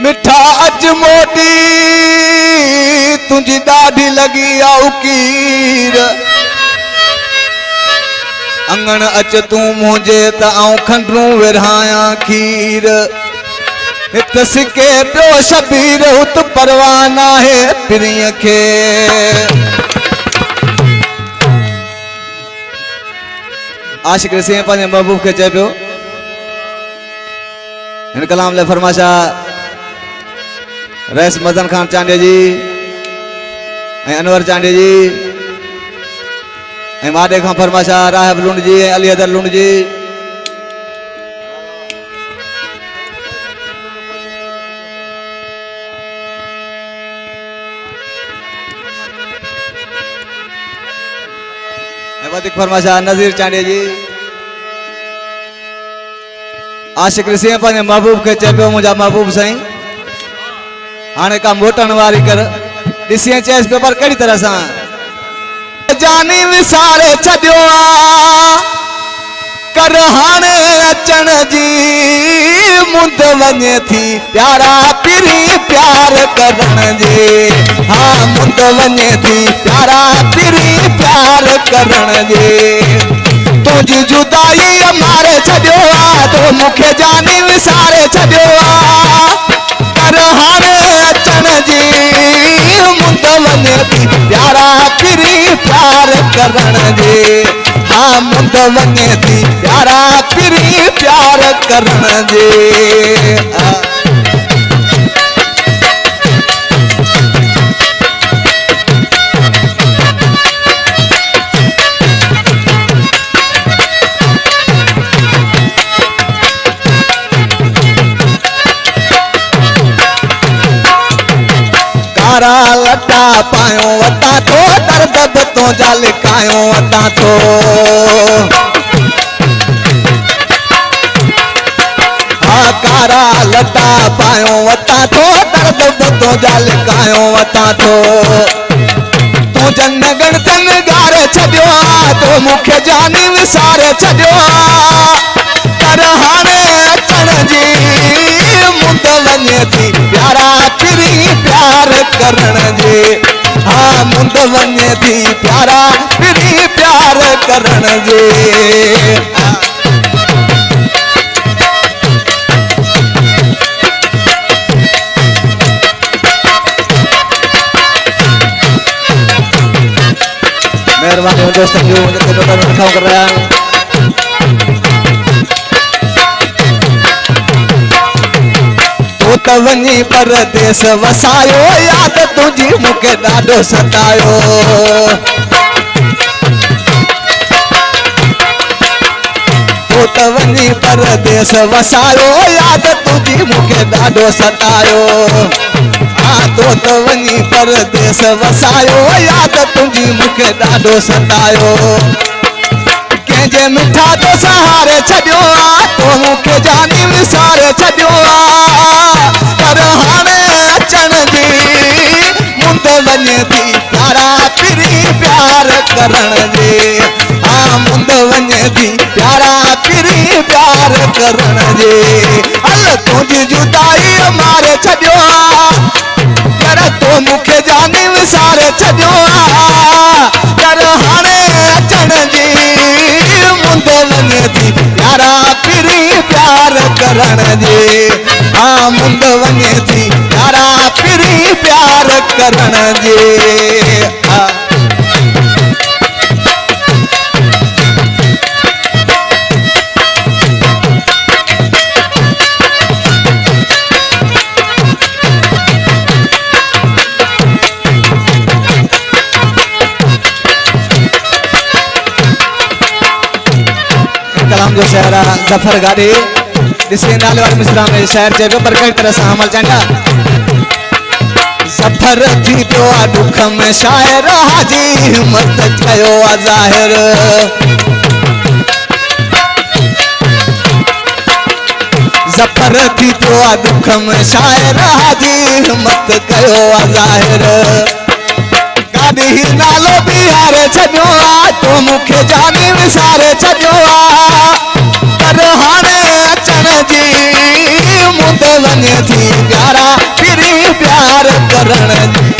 मिठा अज मोटी तुझी दाढ़ी लगी औकीर अंगण अच तू मुझे त आऊं खंडरू विरहाया खीर हित सिके पियो शबीर हुत परवाना है पिरीअ खे आशिक सिंह पंहिंजे महबूब खे चए पियो हिन कलाम लाइ फरमाशा रईस मदन खान चांडिया जी अनवर चांडिया जी माडे खां फरमाशा राहब लुंड जी अली अदर लुंड जी फरमाशा नजीर चांडिया जी आशिक सिंह पंहिंजे महबूब खे चए पियो मुंहिंजा महबूब साईं हाणे का मोटण वारी कर ॾिसी चएसि पियो पर कहिड़ी तरह सां जानी विसारे छॾियो कर हाणे अचण जी मुंद वञे थी प्यारा पिरी प्यार करण जे हाँ मुंद वञे थी प्यारा पिरी प्यार करण जे तुझी जुदाई मारे छॾियो तो मूंखे जानी विसारे छॾियो कर हाणे अचण जी मुंद वञे थी प्यारा पिरी प्यार करण जे हाँ मुंद वञे थी प्यारा पिरी प्यार करण जे कारा लटा पायो वता तो दर्द तो जाल कायो वता तो हाँ कारा लटा पायो वता तो दर्द तो जाल कायो वता तो तू जन गण तन गारे छॾियो तो मूंखे जानी विसारे छॾियो कर हाणे अचण जी मुंद वञे थी प्यारा पिरी प्यार करण जे हाँ मुंद वञे थी प्यारा पिरी प्यार करण जे मेहरबानी दोस्तों जो मुझे दिखाओ कर रहा है त वञी परदेस वसायो याद तुझी मूंखे ॾाढो सतायो तो त वञी परदेस वसायो याद तुझी मूंखे ॾाढो सतायो हाँ तो त वञी परदेस वसायो याद तुझी मूंखे ॾाढो सतायो कंहिंजे मिठा तो सहारे छॾियो तो मूंखे जानी विसारे छॾियो कर हाणे अचण जी मुंद वञे थी प्यारा पिरी प्यार करण जे हाँ मुंद वञे थी प्यारा पिरी प्यार करण जे हल तुंहिंजी जुदाई मारे छॾियो कर तो मूंखे जानी विसारे छॾियो कर हाणे अचण जी मुंद वञे थी प्यारा पिरी प्यार करण जे हाँ मुंद वञे थी प्यारा पिरी प्यार करण जे कलाम जो शहर जफर गाड़ी जिसके नाले वाले मिश्रा में शहर जगह पर कई तरह से हमल चांगा जफर थी तो दुख में शायर हाजी हिम्मत कयो ज़ाहिर जफर थी तो दुख में शायर हाजी हिम्मत कयो ज़ाहिर गाड़ी नालो बिहारे छॾियो तो मूंखे जानी विसारे छॾियो कर हाणे अचण जी मुंद वञे थी प्यारा करण जी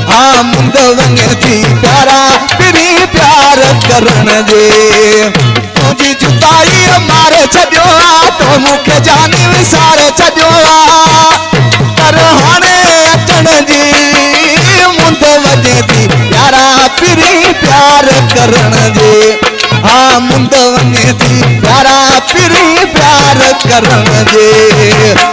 हाँ मुंद वञे थी प्यारा पिरी प्यार करण जी तुझी जुदाई मारे छॾियो तो मूंखे जानी विसारे छॾियो पर हाणे अचण जी मुंद वञे थी प्यारा पिरी प्यार करण जी हाँ मुंद वञे थी प्यारा पिरी प्यार करण जी